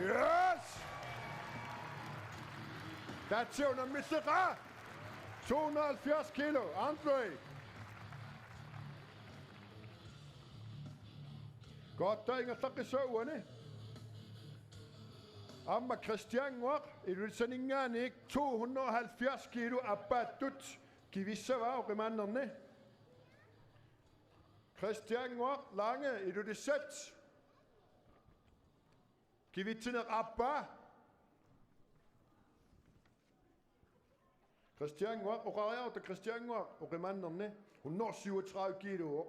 Yes! That's it, Mr. 270 kilo, Andre. Godt, der er ingen slags søvende. Amma Christian var, i udsendingen ikke 270 kilo abatut. Givisse var og remanderne. Christian var lange, i det sæt. Givitsene abba. Christian var, og rejert og Christian var og remanderne. Hun når 37 kilo.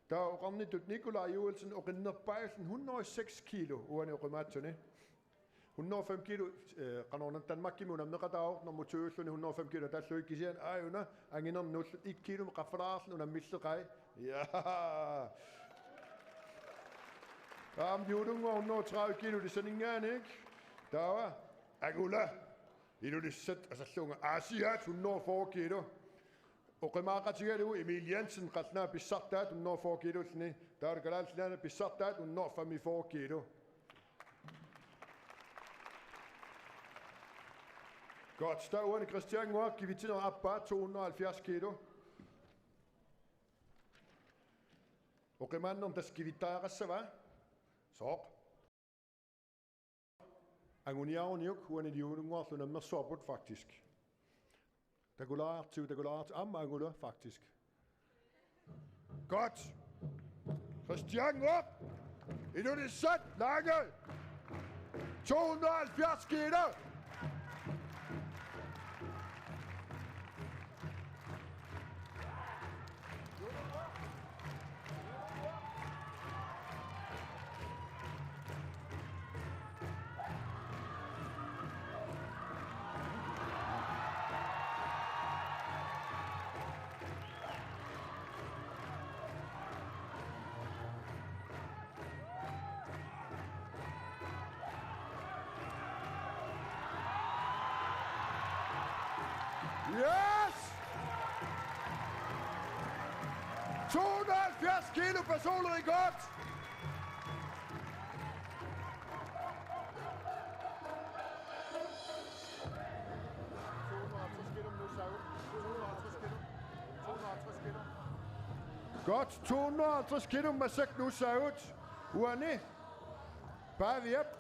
Der er ramnet Nikolaj Joelsen og Rinder Bejlsen 106 kilo. Og han er rematerne. 105 kilo, kanonan Danmark i munden, når der er, når motorøsene 105 kilo, der søger ikke igen, under, han er om 1 kilo med referensen, under misterej. Ja! Om jorden var 130 kilo, det er sådan ingen, ikke? Der var Agula, i det sæt, altså slunger, Asiat, 140 kilo. Og remarker til det, Emil Jensen, Rasna, besagt, 140 kilo, der er det galant, besagt, 145 kilo. Godt, støvende Christian var, giv vi til noget abba, 270 kilo. Og remanden om der skal vi tage sig, hva? Så. Angoniaven jo, hun er de unge, så nemmer sårbart faktisk. Der går lart til, angula faktisk. Godt. Christian var, i nu det sæt, lange. 270 kilo. Yes! 270 kilo personligt godt! Godt, 250 kilo med sæt nu ser ud. Uani, bare vi op.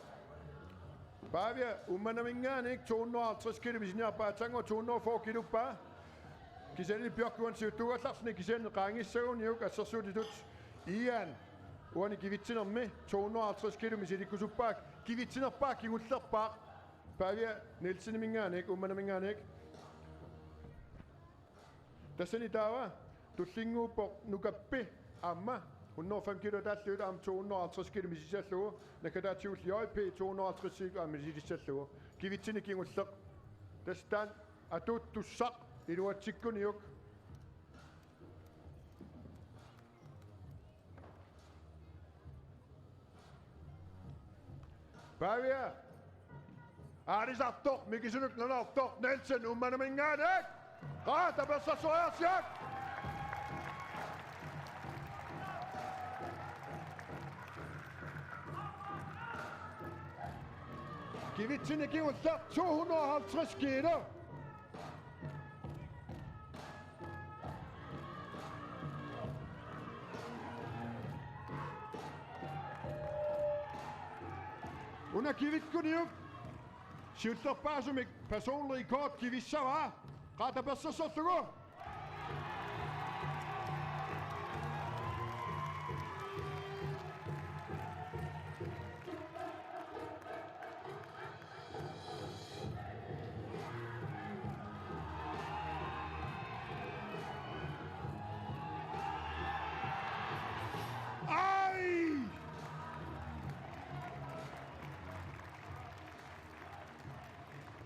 Bare vi umman mingan ikke 250 kilo hvis jeg bare tænker 240 kilo bare. Kisene bjørkuen ser du at lafne kisene range søvn jo og så det ud. Ian. Uani givitsen om med 250 kilo hvis det kunne bak. Givitsen op bak i udslap bak. Bare vi Nielsen mingan ikke umman mingan ikke. Der sen i dag du singo på nugabe amma. 105 kilo, der støtter om 250 kilo, hvis I ser slå. Når kan der tjus JP 250 kilo, hvis I ser slå. Giv vi til, at give os der stand, at du så i du har tikkun juk. Hvad er det? Det er dog, men ikke sådan noget dog. Nielsen, man er min gang, ikke? Der bliver så jeg sjæk. Giv vi til at give os 250 kilo. Hun har givet kun jo. Skjuter bare som et personligt kort, giv vi så var. Ret og så så gå.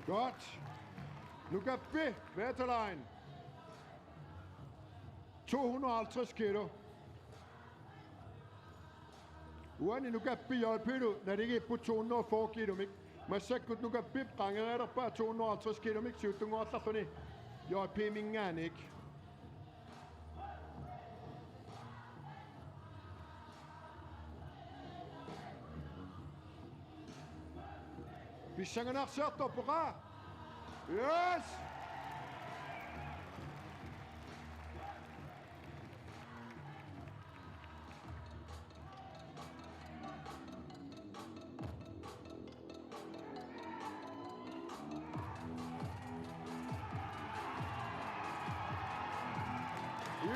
Godt. Nu kan vi Vetterlein. 250 kilo. Uani nu kan vi hjælpe du, når det ikke er på 240 kilo. Men så kan nu kan vi bringe der bare 250 kilo. Så du må også sådan hjælpe min gang, ikke? Bissangan arsert opera. Yes!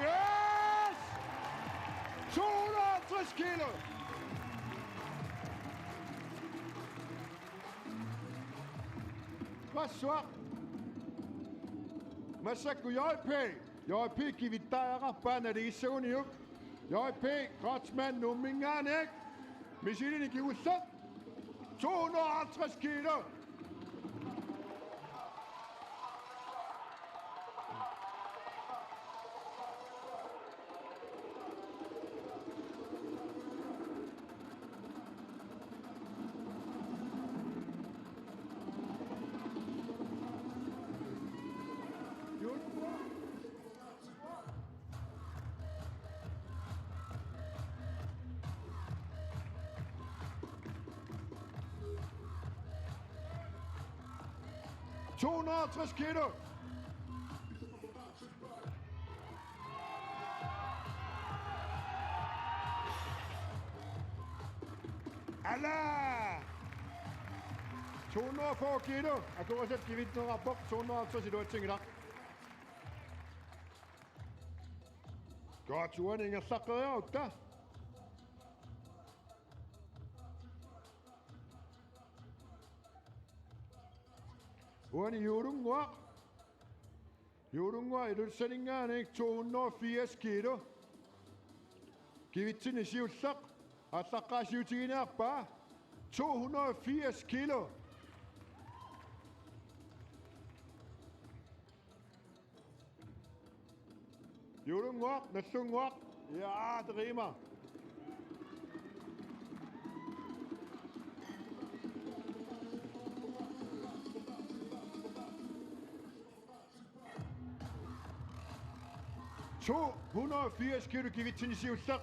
Yes! 250 kilo! Raswa! Masaku JP kivittara panadisuniuk. JP Kratzmann numminganek. Misilini kiussat. 250 kilo! ...250 kilo! Allah! 240 kilo! Aku rasa kivit ng rapok, 250 si Dotsing rak. Godt, turen ingen sakker jeg også. Uani Jorungwa i udsendingerne 280 kilo. Kivitsin i siusak. Ataka siutin apa. 280 kilo. Jorungwa, nasungwa. Ja, det rimer. Så 180 kilo kivitsin i siusak.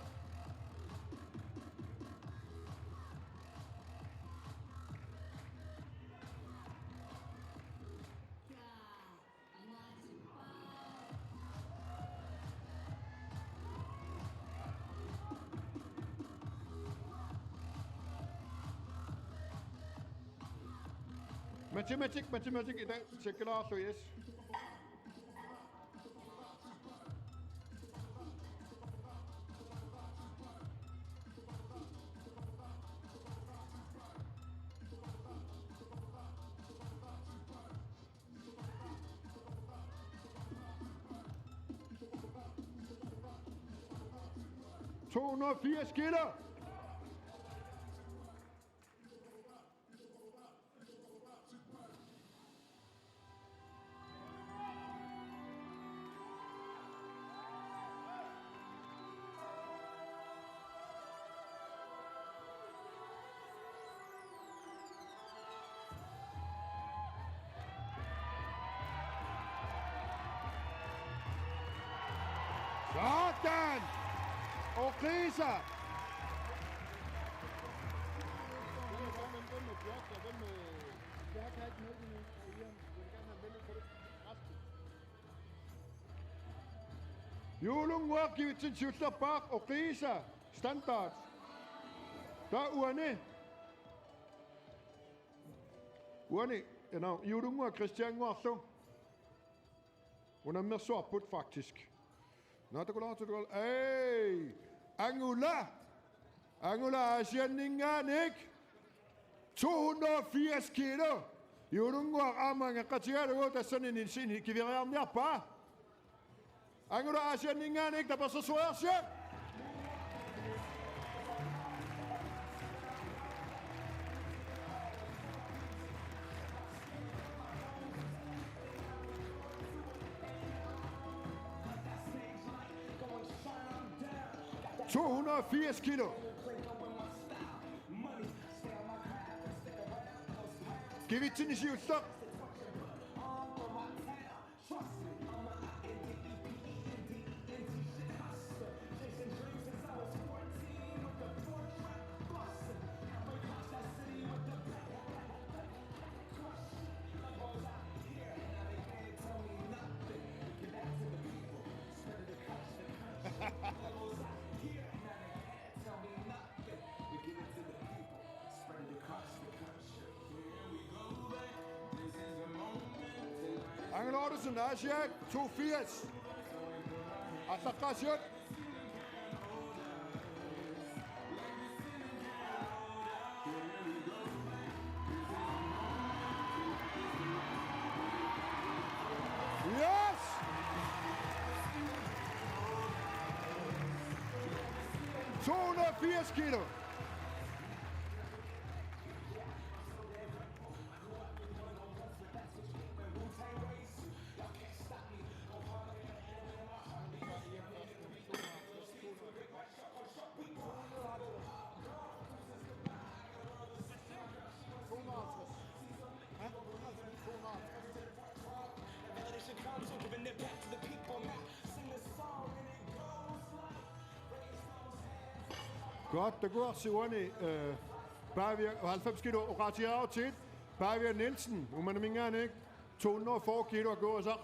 Matematik i dag. Sekulær, så yes. ...280 kilo! Sådan! Og kriser! Julungwa kivitsin siusak bak og kriser. Standard. Der uane. Uane, Julungwa Christian Warso. Hun er mere såput faktisk. Nå, det går lov. Hey! Angula Asianingan, ikke? 280 kilo! Julungwa amang katiar wo ta sanin in sin kiviram ya pa. Angula Asianingan, ikke? Der var så svært sjæt. ...280 kilo. Kivitsin i siusak. Mortensen, Asiak, 82. Atlaqasiot. Yes! ...280 kilo. Godt, der går Sivani. Bavia 90 kilo og Ratiao til. Bavia Nielsen, man mingar ikke. 240 kilo går så.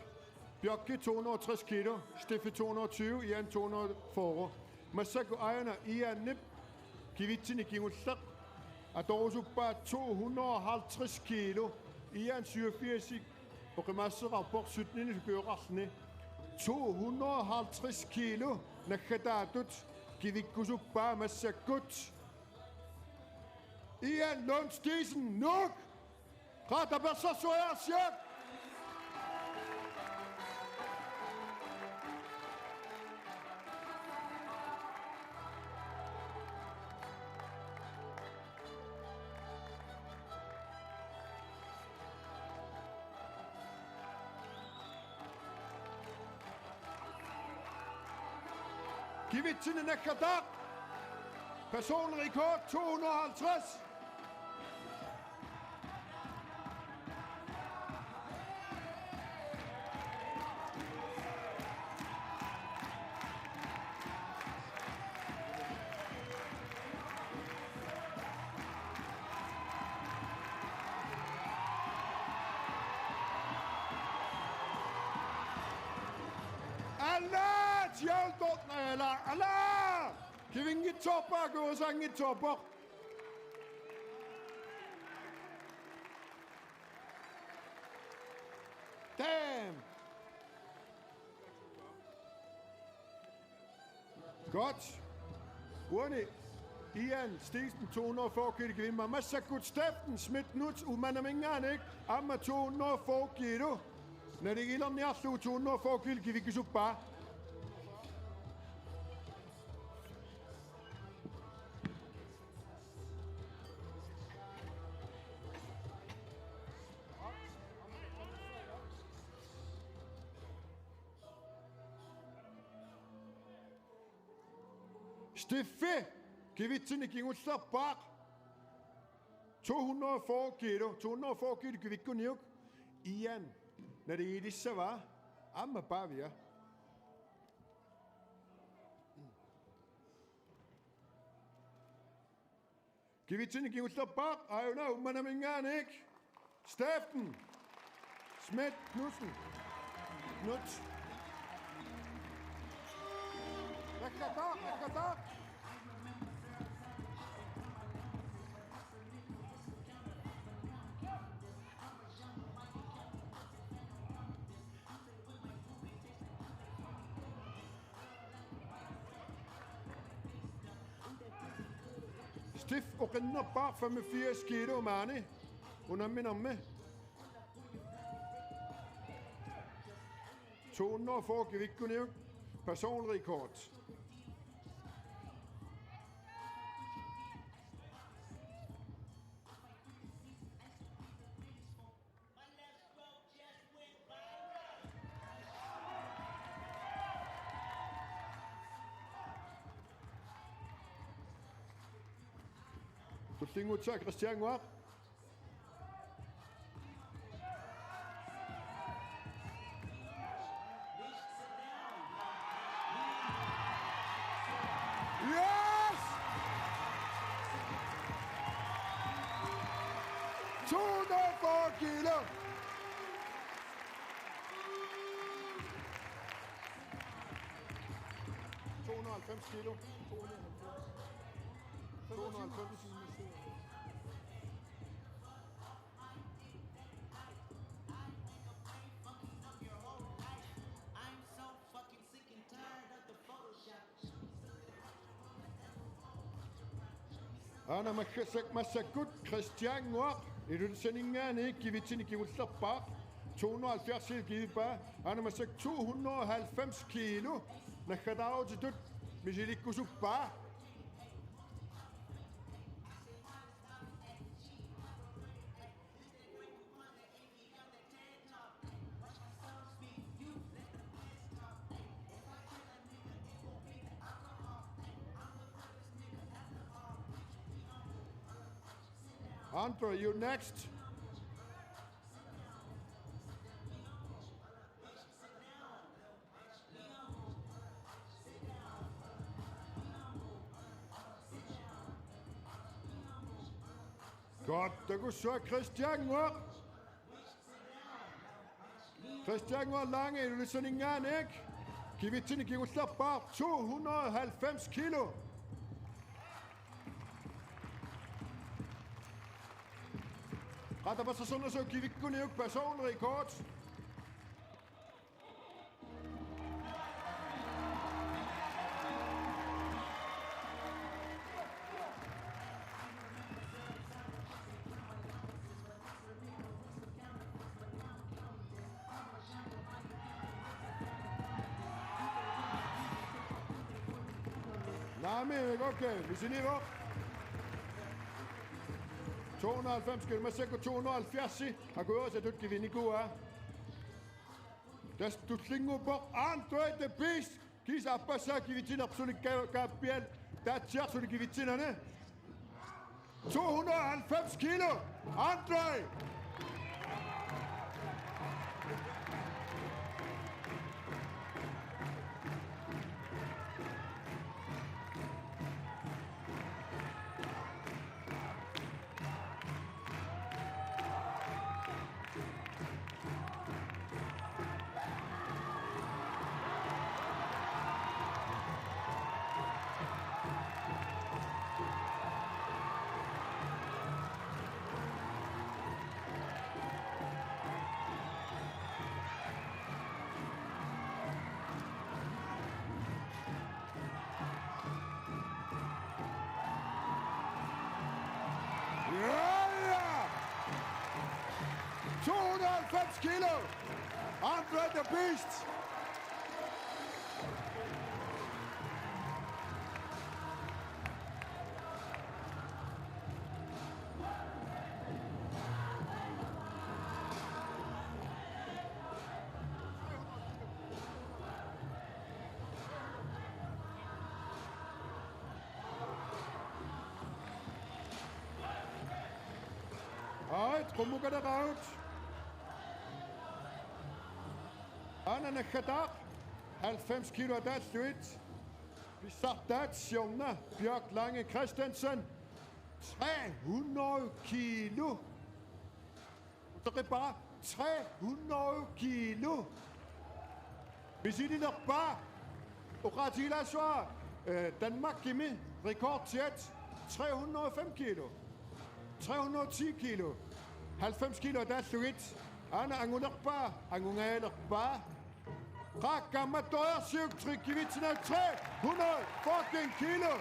Bjørke 260 kilo, Steffi 220, Ian 240. Masako Ejner, Ian Nip, Kivitsin i Kingulsak. Adorusuppa 250 kilo, Ian 87, og Remasser rapport 17 i Gørasne. 250 kilo, Nakadatut. Kivikkusuppa Massakut. Ian Lund Stisen, nok! Ratabassa Soyasiak! Kivitsine Nakadak. Personrekord 250. Allah! Tjaldot eller Allah! Kivingi topper, gå sangi topper. Damn! Godt. Urni. Ian Stisen 240 kilo kvinder. Massakut Steffen Schmidt Nuts Umanamingan ikke? Amma 240 kilo. Når det gælder nærmest 240 kilo kan vi ikke så bare. Steffe, kan vi til at give ud så bare 240 kilo, 240 kilo kan vi ikke gå ned. Ian, når det er det så var, amma bare vi er. Kan vi til at give ud så bare, ej jo, man er min gang ikke. Steffen, Schmidt, Knudsen, Knuds. Rekadar. Stiff og rinder bare 85 kilo, mani. Hun er min omme. 240 kan vi ikke gå ned. Personrekord. Så ting ud til Christian Watt. Yes! 240 kilo. Kilo. 290 kilo. Ana makkasak massakut Christian Noir. Iludsendingen ikke givet til Givuslapart. 270 givet Ana massak 290 kilo. Nakadaw til tut. Mijilikkusuppa. Andre, you next. Godt, der kunne så Christian Noir. Christian Noir Lange, du lyser ingen ikke. Kivitini Givuslapart 290 kilo. Rata pa sa sunod sa kivik ko niyog personrekord. Nej, men okay, vi ser lige op. 290 km, sikkert 270. Har gået også, at du ikke kan vinde i går. Du slinger på andre det bedst. Kis appa sa kivitin absolut kapiel. Der tjer så det kivitinerne. 290 kilo. Andre. Ja! 290 kilo. Andre the beast. Alright, trommukker der raut. Anna Khadar, 90 kilo af støt. Vi starter Sjonna, Bjørk Lange Christensen, 300 kilo. Det er bare 300 kilo. Vi siger det nok bare. Og Ratila så Danmark Kimi, rekord tæt, 305 kilo. 310 kilo. 90 kilo der støt. Anna angunakpa, angungalakpa. Rakamadøjer syvtryk i vitsen af 300 fucking kilo.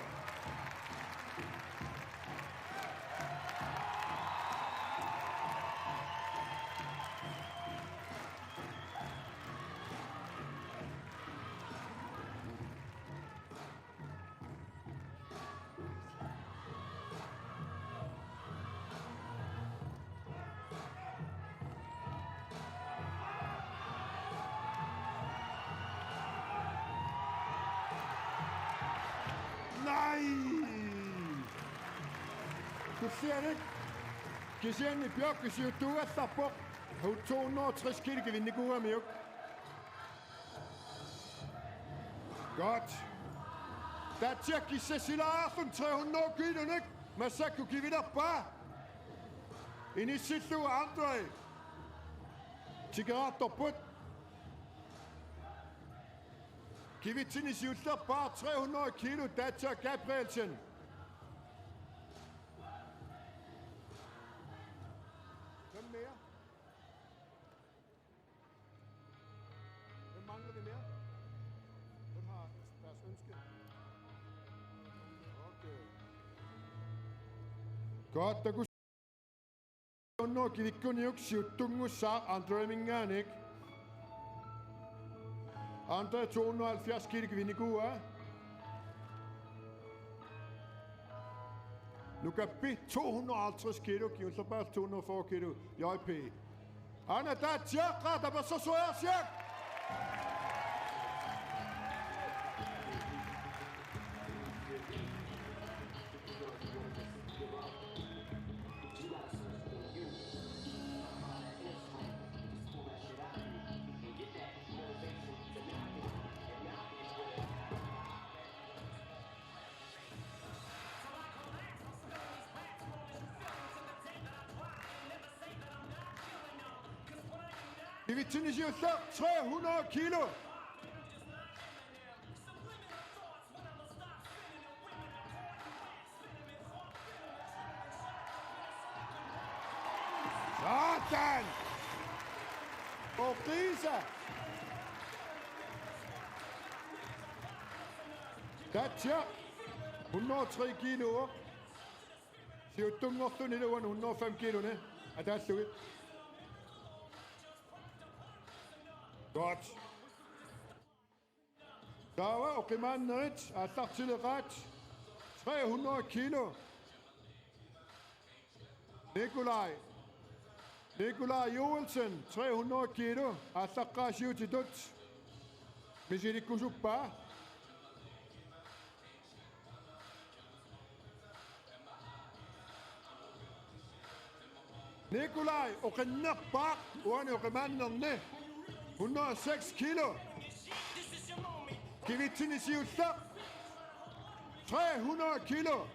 Nej! Du ser det? Kisien i Bjørk, hvis du er stopper. Hun 260 kilo kan vinde gode med. Godt. Der tjekker Cecilia Arsen 300 kilo, ikke? Men så kunne give dig bare. Ind i sidste uge andre. Cigaretter på. Kivitsin i Sjøtler bare 300 kilo, Dacia Gabrielsen. Hvem mere? Hvem mangler vi mere? Hvem har deres ønske? Okay. Godt, der kunne no kivikuniuk siuttungu sa Andre Minganik. Andre 270 kilo kvinnikua. Nu kan vi 250 kilo, giver så bare 240 kilo. Jeg er Anna, der er tjerkra, der var så jeg sjæk. Vi vil til 300 kilo. Sådan! Og Risa! Katja! 103 kilo. Siger du tungt ned over 105 kilo, ne? Er det slut? Godt. Der var og mandet at der til ret 300 kilo. Nikolaj Joelsen 300 kilo. At der krasjer til dødt. Hvis det kunne bare. Nikolaj og nok bak og mandet 106 kilo. Kan vi til sige stop? 300 kilo.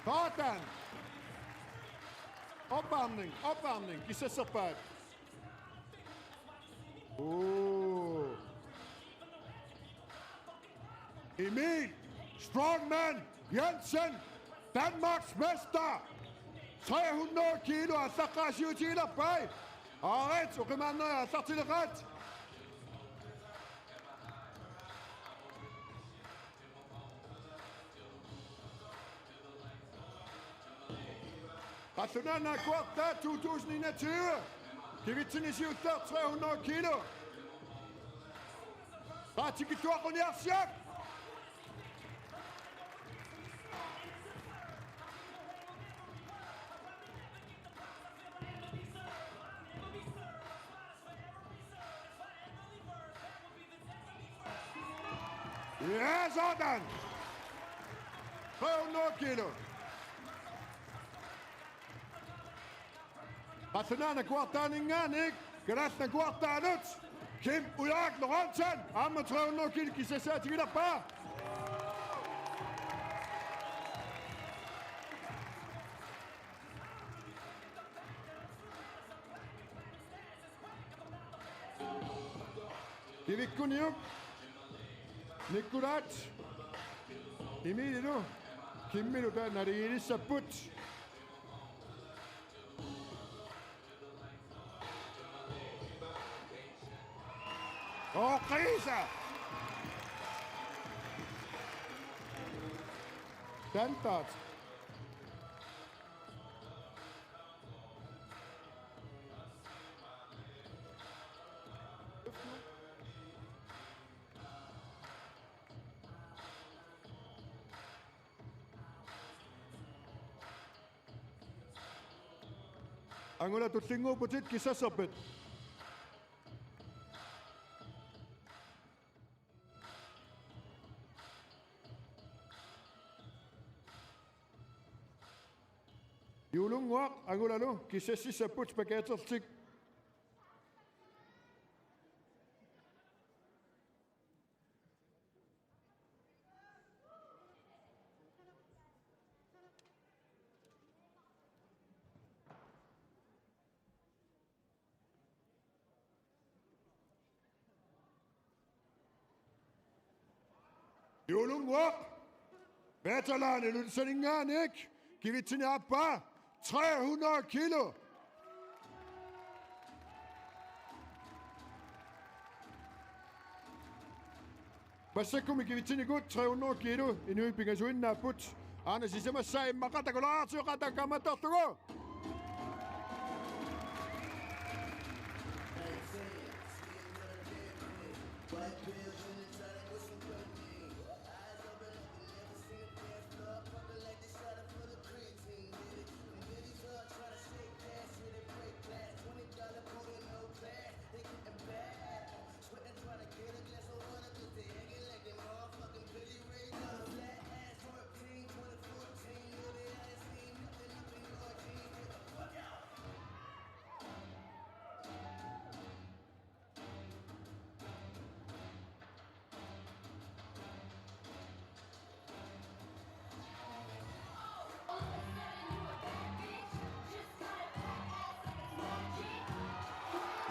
Sådan. Opvarmning. Giv sig så bare. Emil Strongman Jensen, Danmarks mester. 300 kilo, og så krasjer til at bag. Og ret, og manden så til ret. Rationalen er kort, der 2021. Kan vi til 300 kilo. Ratikitor og Njersjak. Ja, sådan. 300 kilo. Rationalen er kort, der er ingen, ikke? Græsne kort, der er nødt. Kim Ujak Lorentzen, ham med 300 kilo, kan se til videre bare. Kivik Kuniuk, Nikulat, Emil nu, Kim Miludan, når det er Sabut. Og Risa! Standard. Angola tutlingo putit kisah sabit. Yulung wak Angola lo kisah si sabut sebagai tersik. Yulung wak. Veteran, lu seningan ik. Kivitini apa? 300 kilo. Masakko mikivitsini gut 300 kilo inuipinga suinna put. Ana sisema sai makata kola atsu kata kamatortugo.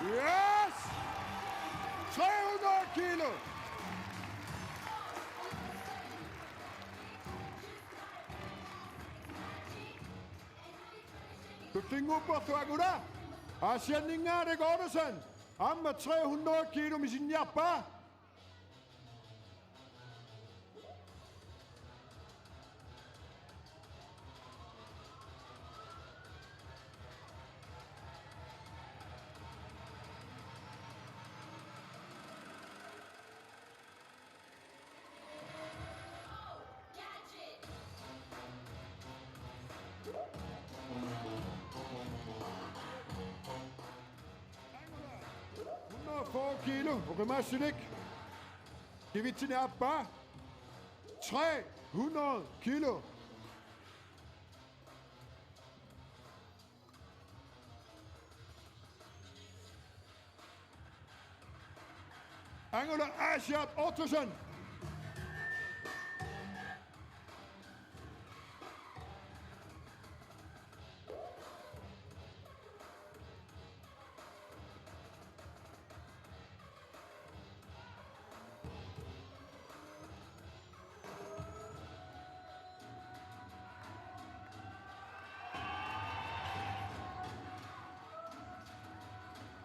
Yes! 300 kilo! Du tingo på tuaguda. Asian ninga de godosan. Amma 300 kilo med sin jappa. Kilo, Rymasinik. Givitsini Abba. 300 kilo. Angela Asiat Ottosen.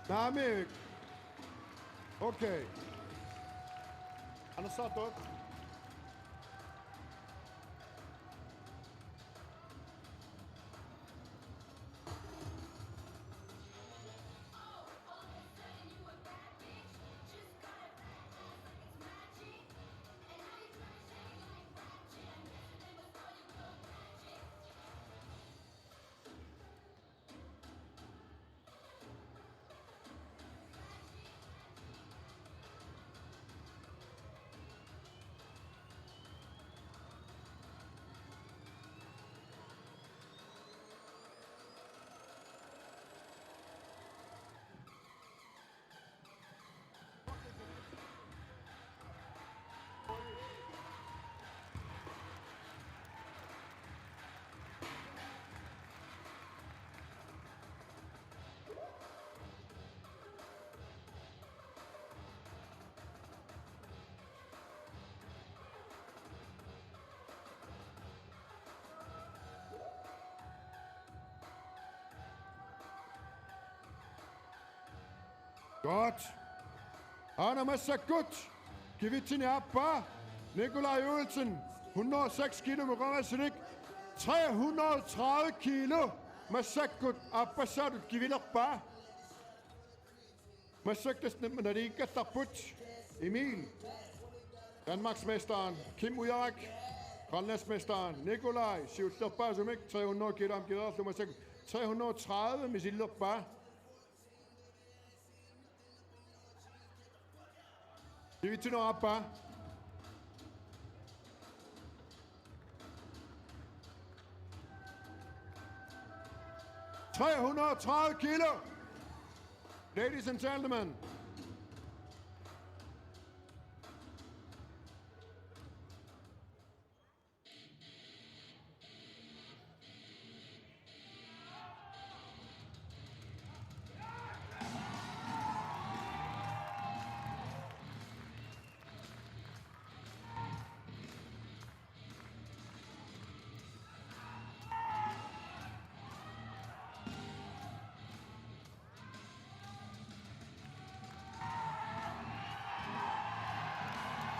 Namik. Okay. Ano sa to? Godt. Anna Masakut. Givitsini Abba. Nikolaj Olsen. 106 kilo med Rymasinik. 330 kilo. Masakut. Abba Sadut. Givilakba. Masaktas Nadika Taput. Emil. Danmarksmesteren. Kim Ujarak. Grønlandsmesteren. Nikolaj. Sivtlakba Sumik. 300 kilo. Am givet Masakut. 330 med Sildakba. Givitsini Abba. $330 kilo. Ladies and gentlemen.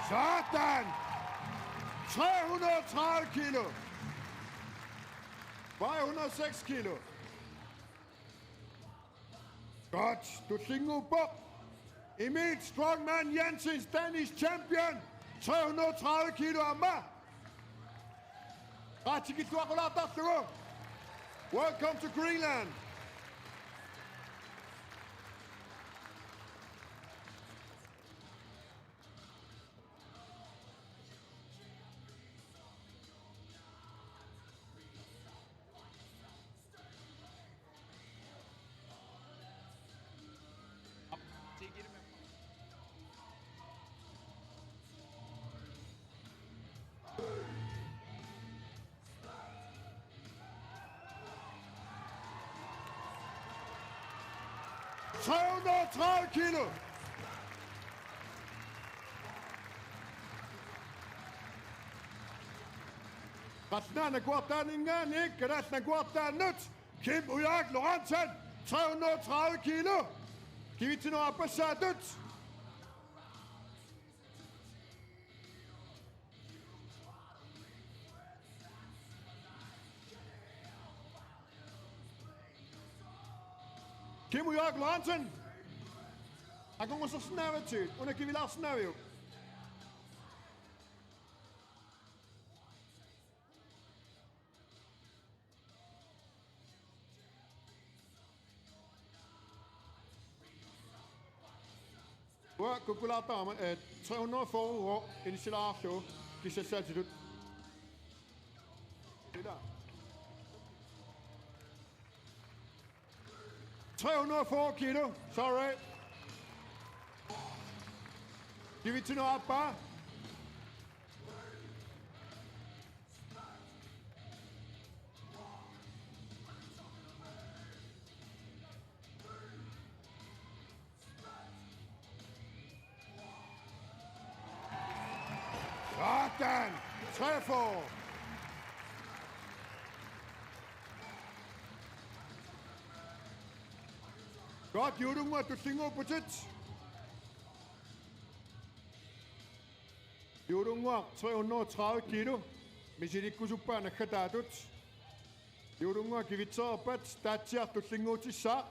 Sådan! 330 kilo. Vejer 106 kilo. Godt. Du slinger buk. Emil Strongman Jensen, Danish champion. 330 kilo amma. Welcome to Greenland. $330 kilo. Ratna Guartan Ingani, Ratna Guartan Nuts, Kim Uyak Lorentzen, 330 kilo. Giv vi til noget ambassadødt. Kim Uyak Lorentzen. Han kommer så snævet til, og det kan vi lade snæve jo. Og kukulata 300 for installation qui se sert dit. Det der. 304 kilo, sorry. Giv it til noget bare. Sådan! 3 for. Godt, Judunga, du slinger på tit. Judunga, 330 kilo. Men det ikke kunne bare nakadadut. Judunga, giv it så op at statia, du slinger til sig.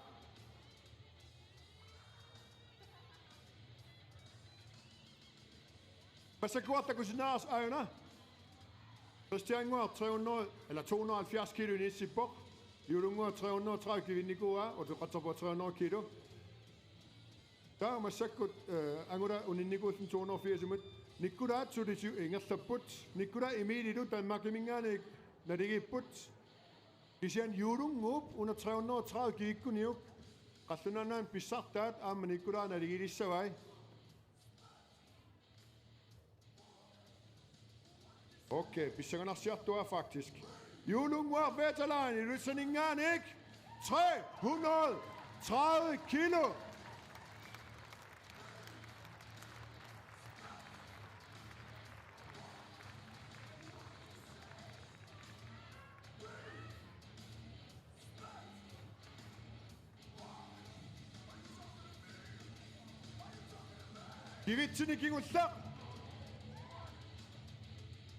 Hvad så godt, der kunne sige næres øjne? Christianer 300 eller 270 kilo i næste bog. Judunga 330 kilo i Nicoa, og du retter på 300 kilo. Der er man sikkert, angående Nicoa 280 kilo. Nicoa 27 ingen sabut. Nicoa Emil i du, Danmark i mingerne, når det ikke er put. De siger en Judunga under 330 kilo nu. Resten af en bizarre dat, men Nicoa når det ikke er så vej. Okay, vi synger nok sikkert, du er faktisk. Judunga veteran i løsningen, ikke? 330 kilo. Giv it til Nicky Gustav.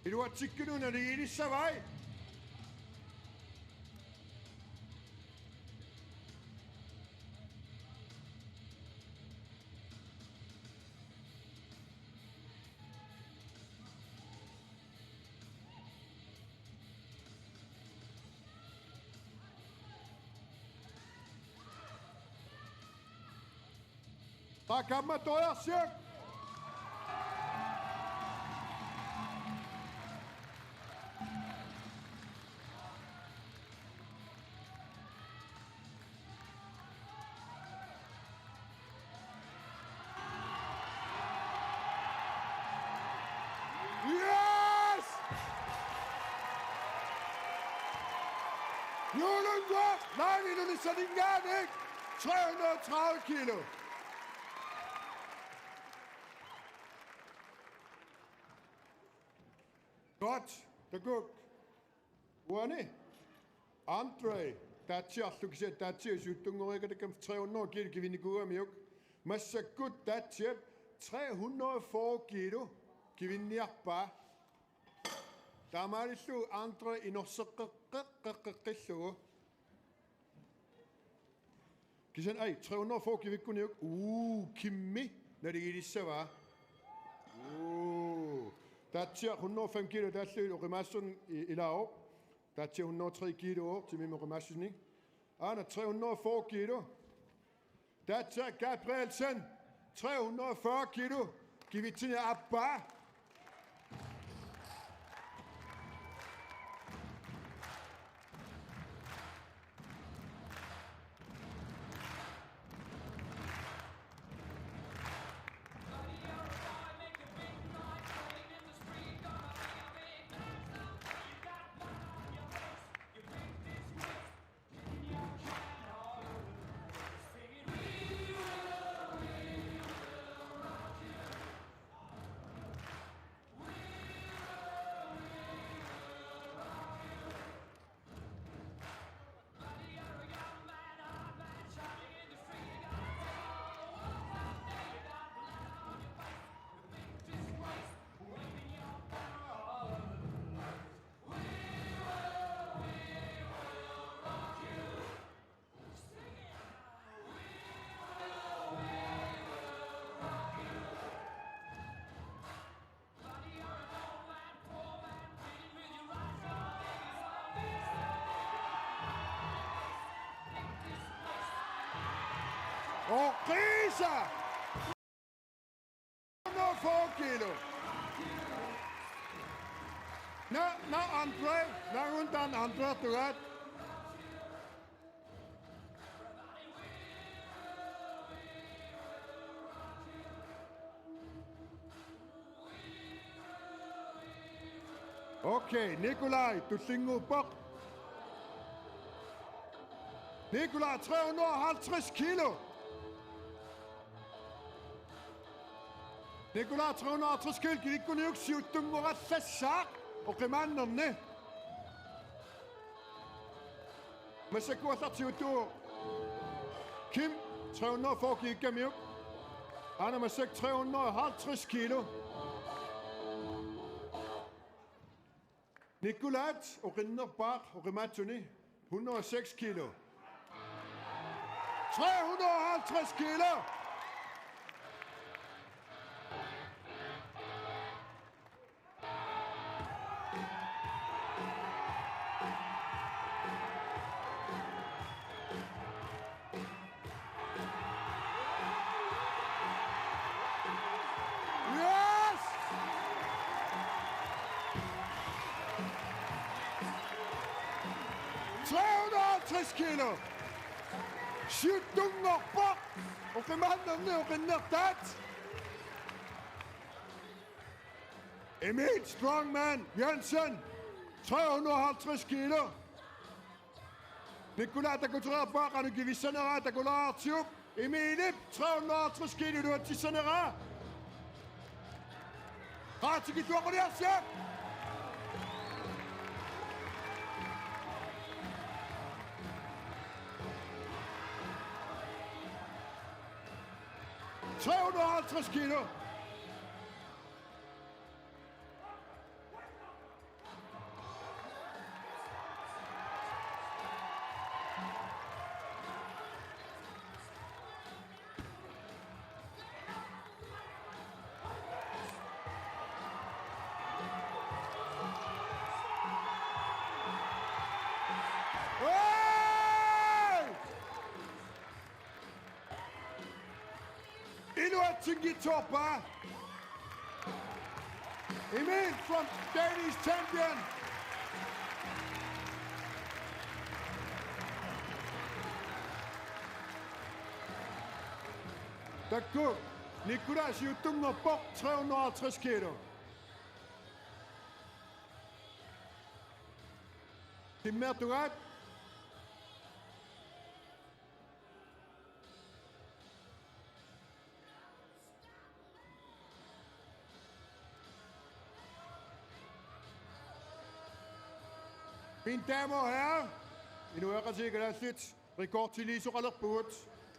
I du har tikket under det i så vej. Der kan man døje og cirk. Judunga, nej, vi er så din gang, ikke? 330 kilo. Godt, det går. Uani, Andre, Dacia, du kan se, Dacia, Judunga, ikke? Det kan 300 kilo, kan vi ikke gå med, ikke? Men så godt, Dacia, 340 kilo. Kivinniarpaa. Taamaalillu andre inorseqqeqqeqqeqqillugu. Kisan ai 300 få kivikkuniuk. Kimmi naligilissavaa. Tatsia 105 kilo taslu oqimaassun ilaao. Tatsia 103 kilo timi oqimaassunni. Ana 304 kilo. Tatsia Gabrielsen 340 kilo. Kivitsini appaa. Og Risa! 104 kilo. Na Andre, na undan Andre tugat. Okay, Nikolaj, du synger bort. Nikolaj, 350 kilo. Nikolaj 350 kilo, kivikuniuk siuttungorassassaaq oqimaannerne. Massakuasartiutu. Kim 340 kivikkamiuk. Anna Massak 350 kilo. Nikolaj oqinnerpaaq oqimaatsuni 106 kilo. 350 kilo. Yes! 350 kilo. Siuttunngorpoq oqimaannerne oqinnertaat. Emil Strongman Jørgensen 350 kilo. Nikolaj takutererpaaqanu kivissanera takulaartiup. Emil 350 kilo luatissanera. Qaatikituaquniarsiaq. $350 kilo. Inuatsingitorpa. Emil from Danish champion. Takku. Nikolaj siuttungerpoq 350 kilo. Timmertugat. Mine damer og herrer, nu er det sikkert lidt rekord til lige så rallert på.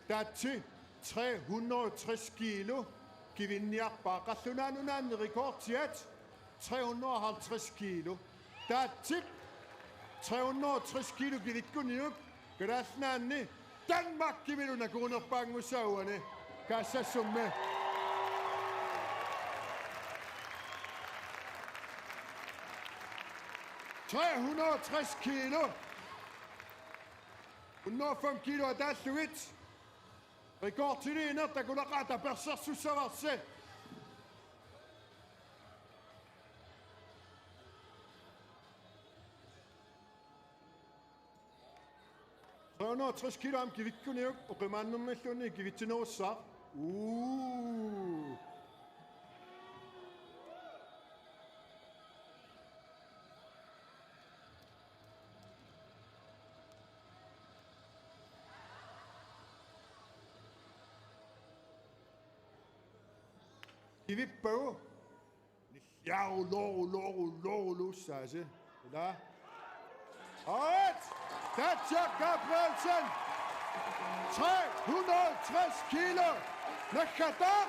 Der er til 360 kilo. Givinniarpaa qallunaanunaan rekordtiat 350 kilo. Taatsit 360 kilo givikkuniuk galaasnaanni Danmark kiviluna kuunerpaangussauane kaassassumme. $360 kilo. 105 kilo adalluit. Rekordtili inerta kulaqaata persarsussavarse. $360 kilo am givikkuniuk uqimaannummalluunni givittinerussaa. Givippau. Loru, sagde. Da. Alright. Katja Gabrielsen. 360 kilo. Nakata.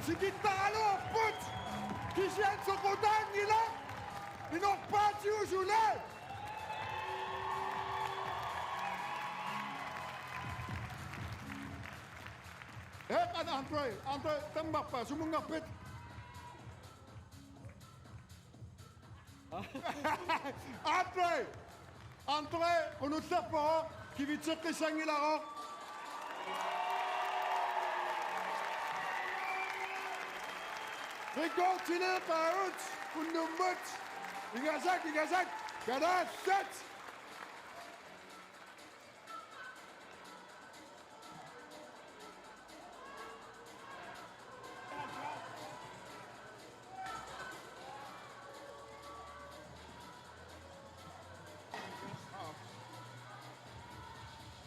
Sigitalo put! Kisian sa kudan nila! Inokpat si Usulan! Andre, tembak pa, sumungapit! Andre, kunutap po, kivitsik isang ilaro. Rekordtillid bagud. Unummut. Igazak. Gada, sæt.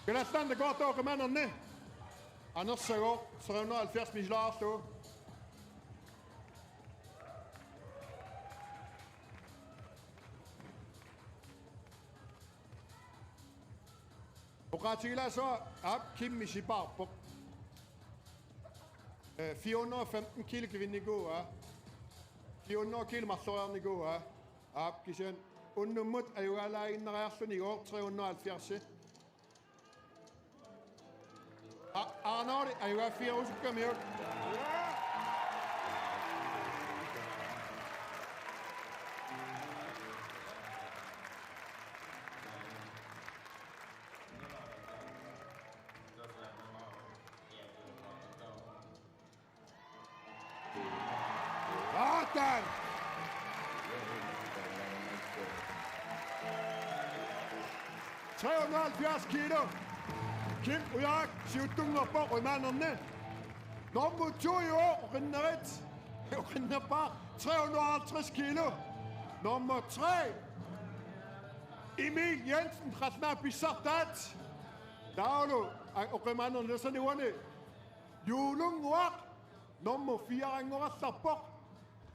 Gada, det godt over mændene. Anders Søgaard, 370 miler stå. Okratila så op Kim Mishibar på 415 kilo kvinde i går. 400 kilo massøren i går. Op kisen. Unnumut er jo alle innerærsen i år 370. Arnold er jo 4 år siden med. Satan! $370 kilo. Kim Ujak, 17 på rødmanderne. Nummer 2 i år, Rinderit. Rinderbar, 350 kilo. Nummer 3, Emil Jensen, Krasna Bissartat. Daglo, og rødmanderne, det er sådan i ordene. Julung Uak. Nummer 4, Angora Sapok.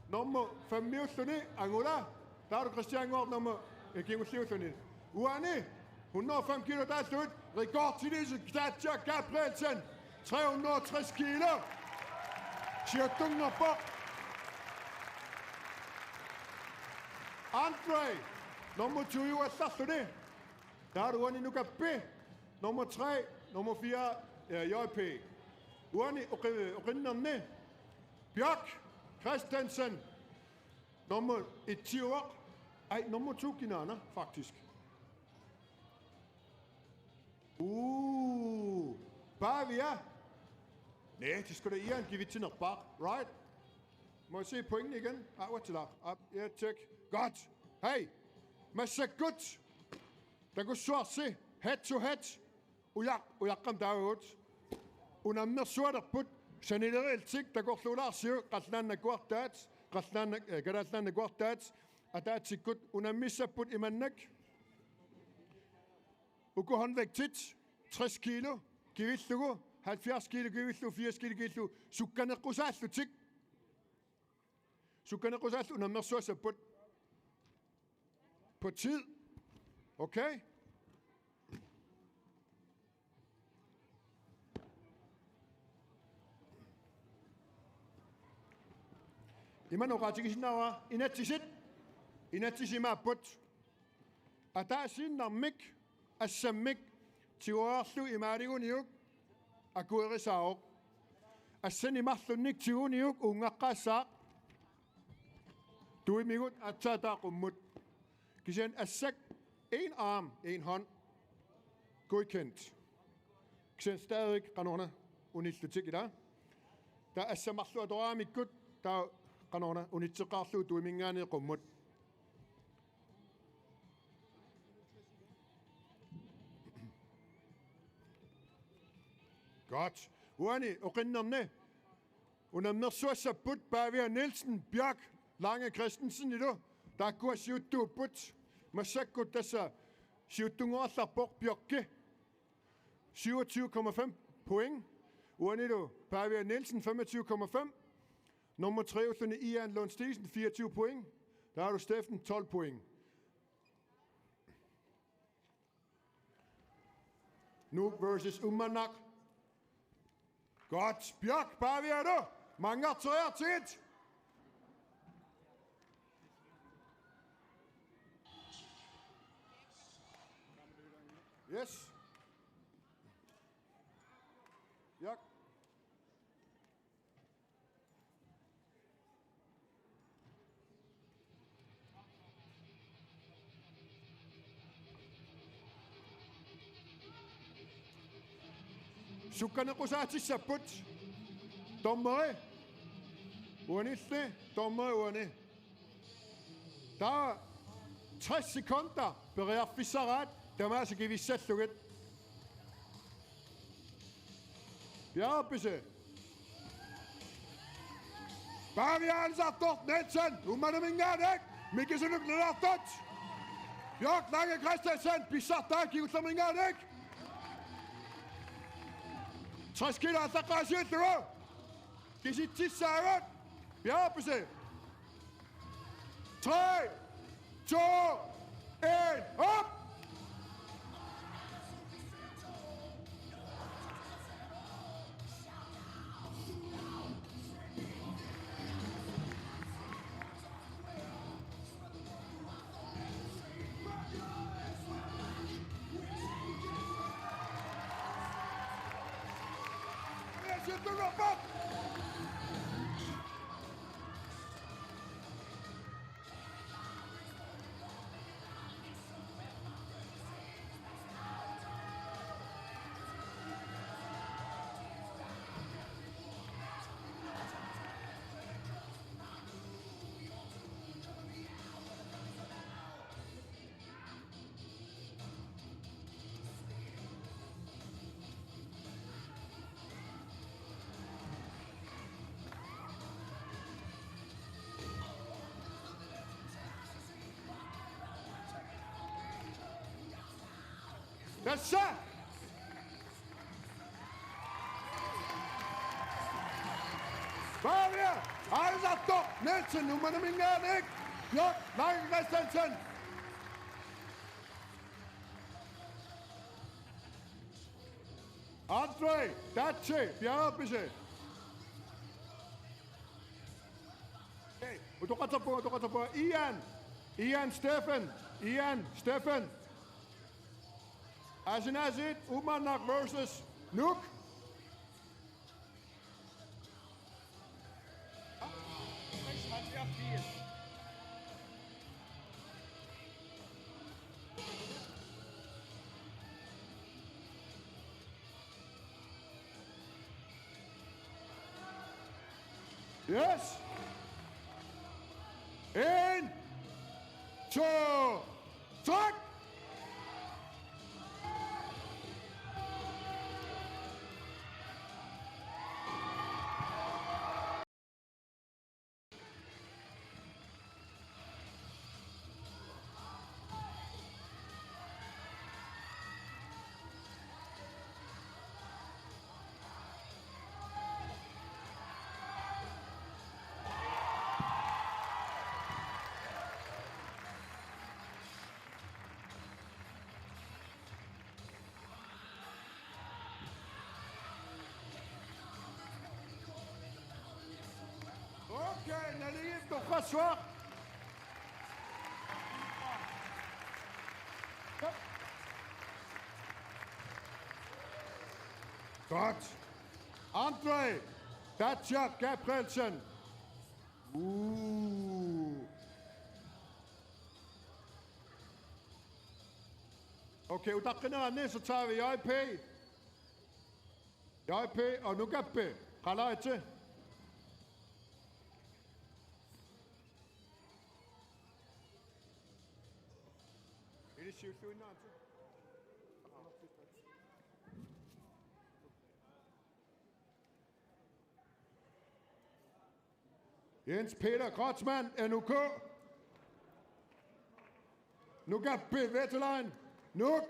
Nummer 5, Miusuni, Angola. Der er du Christian Gård, nummer Gimusuni. Uani, 105 kilo, der er slut. Rekord til disse, Katja Gabrielsen, 360 kilo. Sjætunger på. Andre, Nummer 20 er Sassone. Der har du Uani Nukape. Nummer 3, nummer 4 er JP. Uani Orinerne. Bjørk Christensen. Nummer 10 år. Ej, nummer 2 Kinana, faktisk. Bavia. Nej, det skulle da Ian give til nok bare. Right? Må jeg se pointene igen? Hvad til dig? Ja, tjek. Godt. Hey, masser godt. Der går så se. Head to head. Og jeg kom derud. Og når man så der på, så er det reelt sig. Der går slået af sig. Græsland er godt dat. Græsland er godt dat. Og der er til godt. Og når man så på i mandek. Og går han væk tit. 60 kilo. Givet du 70 kilo, givet du 80 kilo, givet du. Så kan jeg gå så til. Så kan jeg gå så når man så på tid. Okay? Iman oratigis nawa inatisit. Inatisima put. Atasin namik asamik tiwarlu imariuniuk akuerisao. Asani mahlunik tiuniuk ungaqasa. Du migut atata qumut. Kisen asak en arm, en hånd. Godkendt. Kisen stadig kanona unitlutik i dag. Der er samahlu adrami gut der kanona unitsuqarlu tuimingani qummut. Godt. Uani oqinnerne. Unammersuassaput Bavia Nielsen Bjørk Lange Christensen i du. Der går siuttu put. Masakkut tässä siuttungorlarbok Bjørke. 27,5 point. Uani du Bavia Nielsen 25,5. Nummer 3 er Ian Lund Stisen 24 point. Der har du Steffen 12 point. Nu versus Umanak. Godt. Bjørk, bare ved du. Mange træer tit. Yes. Bjørk. Sukkane kusati saput. Dommere. Uaniste. Dommere uane. Der er 60 sekunder. Bereer fissaret. Der må altså give vi sæt lukket. Bjergbisse. Bare vi har ansat dort Nielsen. Umane minganek. Mikke så nukkende der dort. Bjørk Lange Christensen. Bissat der givet som minganek. 60 kilo at der græs ut nu. Det er til sejret. Bjergbisse. 3, 2, 1, op! That's set. Bavia, Alzatto, Nielsen, nummer minganek. Bjørk Lange Christensen. Andre, Dace, Bjergbisse. Okay, og du kan tage på, Ian Steffen. Ian, Stefan. Asinazit, Umanak versus Nuke. Yes. 1, 2, 3. Okay, naliit to kaswa. Godt. Andre Dacia Gabrielsen. Okay, udakkener ned, så tager vi JP. JP og Nugappe. Klar til. Jens Peter Krotsmann, NUK. Nugappe, Vetterlein. Nuk.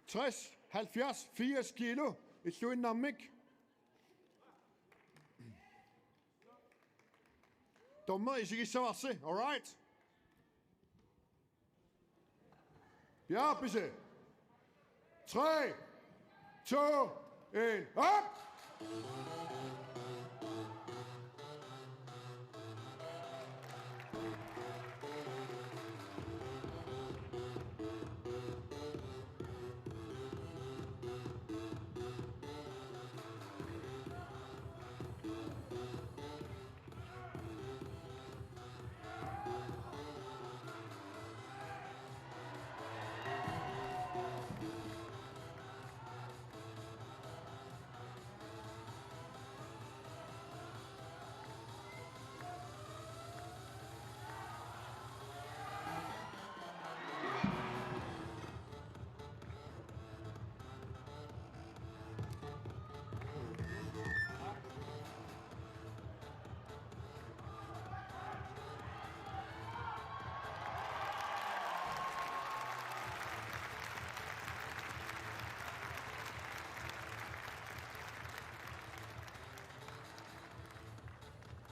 60, 70, 80 kilo. I Surinamik. Dommer, I skal så vasse, all right? Ja, bisse. 3, 2, 1, op!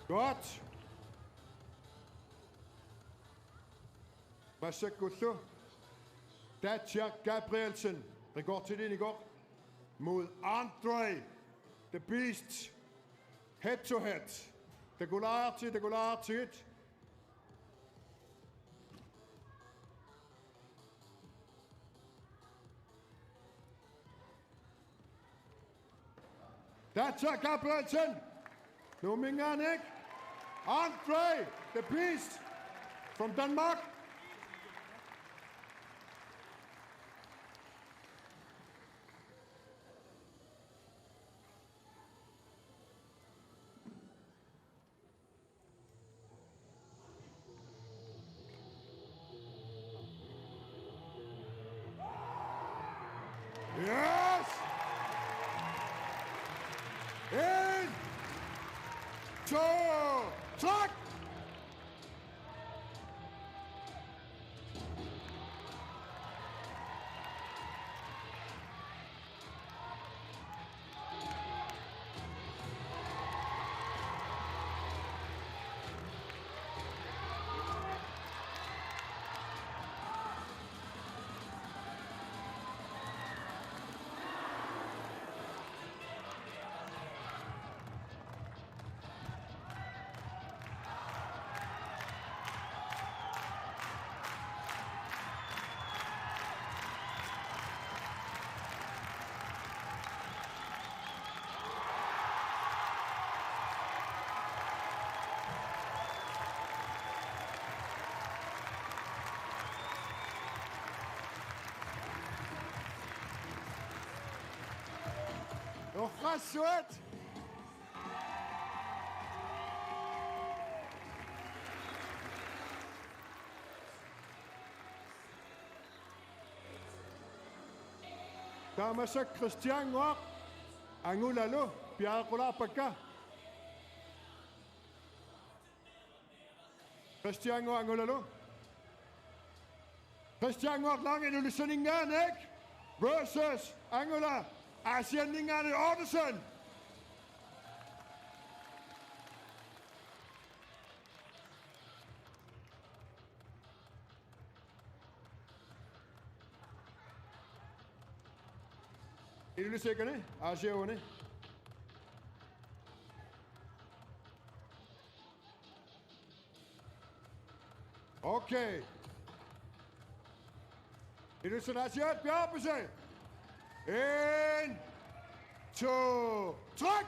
Godt. Værsgo. Dacia Gabrielsen. Det går til den i går. Mod Andre. The Beast. Head to head. Det går til. Dacia Gabrielsen. Nu mingan ikke. Andre, the Beast, from Denmark. Yes! 1, 2, 3! Mochassuet. Kamasak Christian Ngok. Angulalo. Piakula pagka. Christian Ngok angulalo. Christian Ngok lang inulisaningan versus Angula Asianingan Audison. Inulisakan Asia one. Okay. Inulisan Asia piapa say. In, 2, track!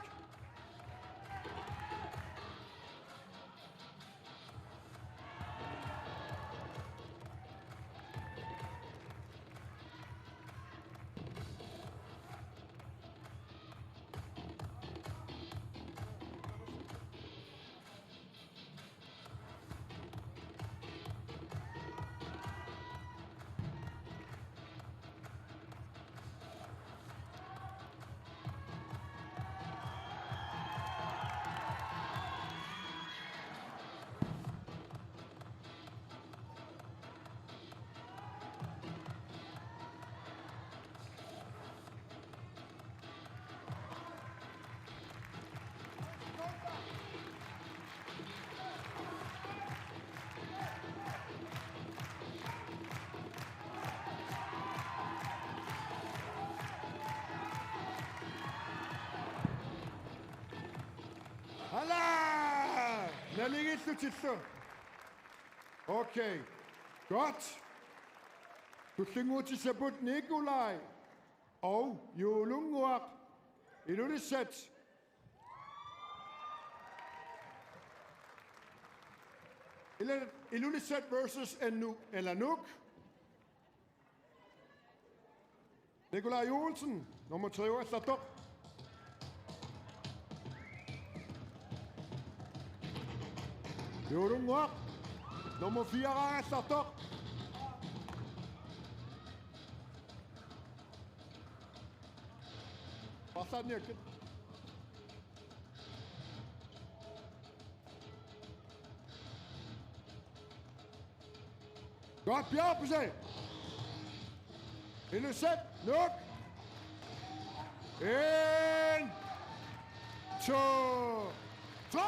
Hala! Naligit du til. Okay. Godt. Du synger til Sabut Nikolaj og Jolunguak. I nu det sæt. I nu det sæt versus Elanuk. Nikolaj Johnsen, nummer 3 år, start op. Jolunguak, nummer 4 år, start op. Pasad niya. Godt bjerg på sig. Endnu sæt. Luk. 1, 2, 3.